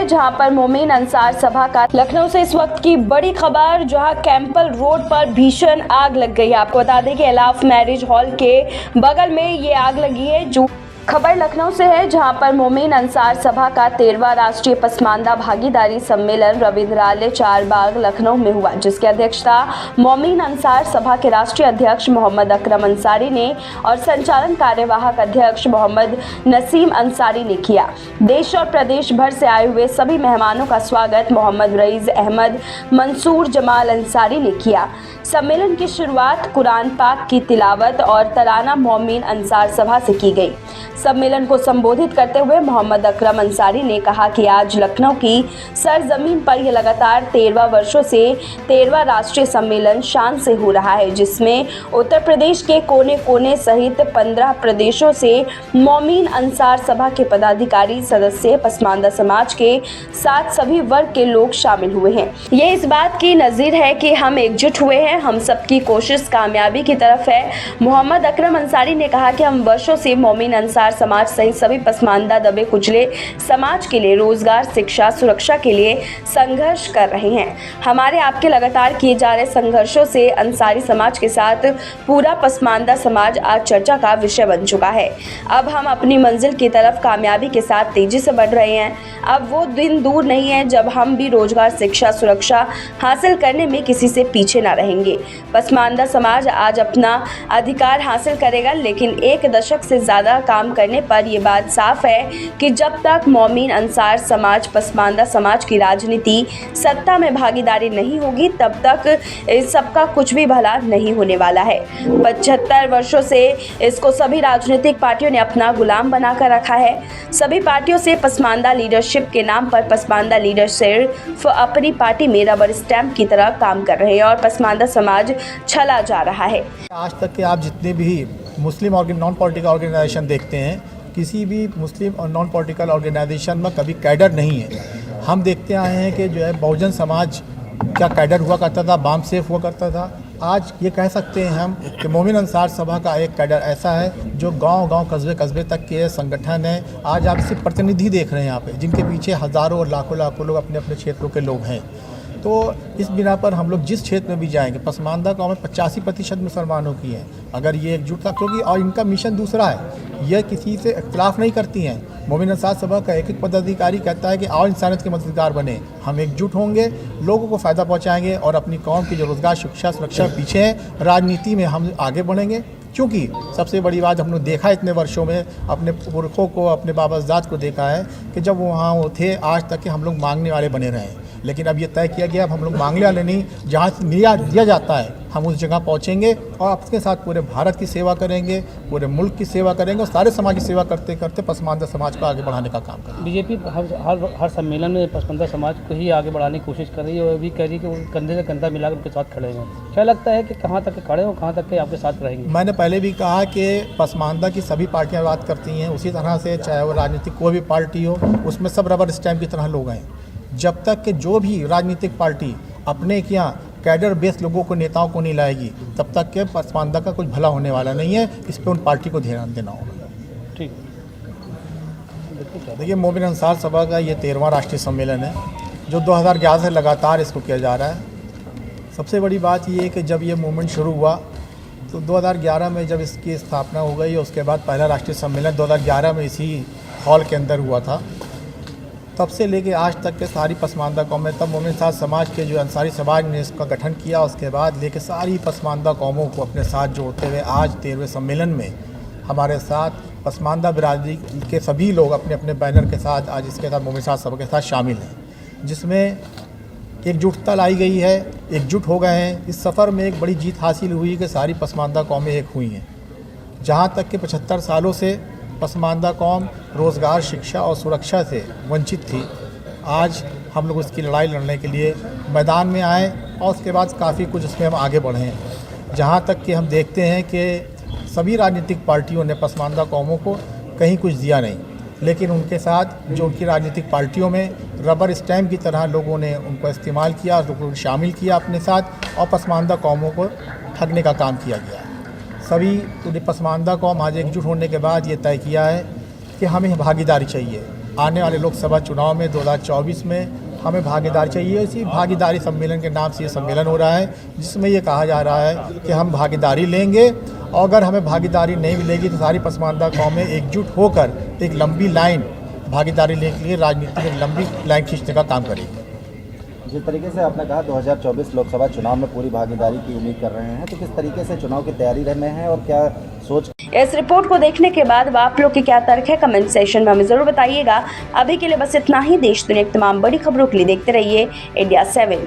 जहां पर मोमिन अंसार सभा का लखनऊ से इस वक्त की बड़ी खबर, जहां कैंपल रोड पर भीषण आग लग गई है। आपको बता दें कि एलाफ मैरिज हॉल के बगल में ये आग लगी है। जो खबर लखनऊ से है, जहां पर मोमिन अंसार सभा का 13वां राष्ट्रीय पसमानदा भागीदारी सम्मेलन रविंद्रालय चारबाग लखनऊ में हुआ, जिसकी अध्यक्षता मोमिन अंसार सभा के राष्ट्रीय अध्यक्ष मोहम्मद अकरम अंसारी ने और संचालन कार्यवाहक अध्यक्ष मोहम्मद नसीम अंसारी ने किया। देश और प्रदेश भर से आए हुए सभी मेहमानों का स्वागत मोहम्मद रईस अहमद मंसूर जमाल अंसारी ने किया। सम्मेलन की शुरुआत कुरान पाक की तिलावत और तराना मोमिन अंसार सभा से की गई। सम्मेलन को संबोधित करते हुए मोहम्मद अकरम अंसारी ने कहा कि आज लखनऊ की सरजमीन पर यह लगातार 13वां वर्षों से 13वां राष्ट्रीय सम्मेलन शान से हो रहा है, जिसमें उत्तर प्रदेश के कोने कोने सहित 15 प्रदेशों से मोमिन अंसार सभा के पदाधिकारी, सदस्य, पसमानदा समाज के साथ सभी वर्ग के लोग शामिल हुए हैं। ये इस बात की नज़ीर है कि हम एकजुट हुए हैं, हम सबकी कोशिश कामयाबी की तरफ है। मोहम्मद अकरम अंसारी ने कहा कि हम वर्षों से मोमिन अंसार समाज सहित सभी पसमानदा दबे कुचले समाज के लिए रोजगार, शिक्षा, सुरक्षा के लिए संघर्ष कर रहे हैं। हमारे आपके लगातार किए जा रहे संघर्षों से अंसारी समाज के साथ पूरा पसमानदा समाज आज चर्चा का विषय बन चुका है। अब हम अपनी मंजिल की तरफ कामयाबी के साथ तेजी से बढ़ रहे हैं। अब वो दिन दूर नहीं है जब हम भी रोजगार, शिक्षा, सुरक्षा हासिल करने में किसी से पीछे ना रहेंगे। पसमानदा समाज आज अपना अधिकार हासिल करेगा, लेकिन एक दशक से ज़्यादा काम करने पर यह बात साफ है कि जब तक मोमिन अंसार समाज, पसमानदा समाज की राजनीति, सत्ता में भागीदारी नहीं होगी, तब तक इस सबका कुछ भी भला नहीं होने वाला है। 75 वर्षों से इसको सभी राजनीतिक पार्टियों ने अपना गुलाम बनाकर रखा है। सभी पार्टियों से पसमानदा लीडरशिप के नाम पर पसमानदा लीडर सिर्फ अपनी पार्टी में रबर स्टैंप की तरह काम कर रहे हैं और पसमानदा समाज छला जा रहा है। आज तक के आप जितने भी मुस्लिम और नॉन पॉलिटिकल ऑर्गेनाइजेशन देखते हैं, किसी भी मुस्लिम और नॉन पॉलिटिकल ऑर्गेनाइजेशन में कभी कैडर नहीं है। हम देखते आए हैं कि जो है बहुजन समाज क्या कैडर हुआ करता था, बाम सेफ हुआ करता था। आज ये कह सकते हैं हम कि मोमिन अंसार सभा का एक कैडर ऐसा है जो गांव-गांव, कस्बे तक के संगठन है। आज आप सिर्फ प्रतिनिधि देख रहे हैं यहाँ पे, जिनके पीछे हज़ारों और लाखों लोग अपने अपने क्षेत्रों के लोग हैं। तो इस बिना पर हम लोग जिस क्षेत्र में भी जाएंगे, पसमानदा गाँव में 85% मुसलमानों की है। अगर ये एकजुट था, क्योंकि और इनका मिशन दूसरा है, यह किसी से इख्तिलाफ नहीं करती हैं। मोमिन अंसार सभा का एक पदाधिकारी कहता है कि आओ इंसानियत के मददगार बने, हम एकजुट होंगे, लोगों को फ़ायदा पहुंचाएंगे और अपनी कौम की जो रोज़गार, शिक्षा, सुरक्षा पीछे है, राजनीति में हम आगे बढ़ेंगे। क्योंकि सबसे बड़ी बात हमने देखा इतने वर्षों में, अपने पुरखों को, अपने बाबाजाद को देखा है कि जब वहाँ वो थे, आज तक के हम लोग मांगने वाले बने रहे हैं। लेकिन अब ये तय किया गया, अब हम लोग मांगने वाले नहीं, जहाँ से दिया जाता है हम उस जगह पहुँचेंगे और आपके साथ पूरे भारत की सेवा करेंगे, पूरे मुल्क की सेवा करेंगे और सारे समाज की सेवा करते करते पसमानदा समाज को आगे बढ़ाने का काम करेंगे। बीजेपी हर सम्मेलन में पसमानदा समाज को ही आगे बढ़ाने की कोशिश कर रही है और भी कह रही है कि वो कंधे से कंधा मिलाकर उनके साथ खड़े हैं। क्या लगता है कि कहाँ तक खड़े हो, कहाँ तक आपके साथ रहेंगे? मैंने पहले भी कहा कि पसमानदा की सभी पार्टियाँ बात करती हैं, उसी तरह से चाहे वो राजनीतिक कोई भी पार्टी हो, उसमें सब रबर स्टैम्प की तरह लोग हैं। जब तक कि जो भी राजनीतिक पार्टी अपने यहाँ कैडर बेस लोगों को, नेताओं को नहीं लाएगी, तब तक के पसमानदा का कुछ भला होने वाला नहीं है। इस पर उन पार्टी को ध्यान देना होगा। ठीक, देखिए, मोमिन अंसार सभा का ये 13वां राष्ट्रीय सम्मेलन है, जो 2011 से लगातार इसको किया जा रहा है। सबसे बड़ी बात ये है कि जब ये मूवमेंट शुरू हुआ तो 2011 में जब इसकी स्थापना हो गई, उसके बाद पहला राष्ट्रीय सम्मेलन 2011 में इसी हॉल के अंदर हुआ था। तब से लेके आज तक के सारी पसमानदा कौमें, तब मोमिन अंसार समाज के जो अंसारी समाज ने इसका गठन किया, उसके बाद लेके सारी पसमानदा कौमों को अपने साथ जोड़ते हुए आज 13वें सम्मेलन में हमारे साथ पसमानदा बिरादरी के सभी लोग अपने अपने बैनर के साथ आज इसके साथ मोमिन अंसार सभा के साथ शामिल हैं, जिसमें एकजुटता लाई गई है, एकजुट हो गए हैं। इस सफ़र में एक बड़ी जीत हासिल हुई कि सारी पसमानदा कौमें एक हुई हैं। जहाँ तक कि 75 सालों से पसमानदा कौम रोज़गार, शिक्षा और सुरक्षा से वंचित थी, आज हम लोग उसकी लड़ाई लड़ने के लिए मैदान में आए और उसके बाद काफ़ी कुछ उसमें हम आगे बढ़े हैं। जहाँ तक कि हम देखते हैं कि सभी राजनीतिक पार्टियों ने पसमानदा कौमों को कहीं कुछ दिया नहीं, लेकिन उनके साथ जो उनकी राजनीतिक पार्टियों में रबर स्टैम्प की तरह लोगों ने उनको इस्तेमाल किया, लोगों को शामिल किया अपने साथ और पसमानदा कौमों को ठगने का काम किया गया। सभी पूरी पसमानदा कौम आज एकजुट होने के बाद ये तय किया है कि हमें भागीदारी चाहिए। आने वाले लोकसभा चुनाव में 2024 में हमें भागीदारी चाहिए। इसी भागीदारी सम्मेलन के नाम से ये सम्मेलन हो रहा है, जिसमें ये कहा जा रहा है कि हम भागीदारी लेंगे और अगर हमें भागीदारी नहीं मिलेगी तो सारी पसमानदा कौमें एकजुट होकर एक लंबी लाइन भागीदारी लेने के लिए राजनीति में लंबी लाइन खींचने का काम करेगी। जिस तरीके से आपने कहा 2024 लोकसभा चुनाव में पूरी भागीदारी की उम्मीद कर रहे हैं, तो किस तरीके से चुनाव की तैयारी में है और क्या सोच? इस रिपोर्ट को देखने के बाद आप लोग के क्या तर्क है, कमेंट सेक्शन में हमें जरूर बताइएगा। अभी के लिए बस इतना ही। देश दुनिया की तमाम बड़ी खबरों के लिए देखते रहिए इंडिया 7।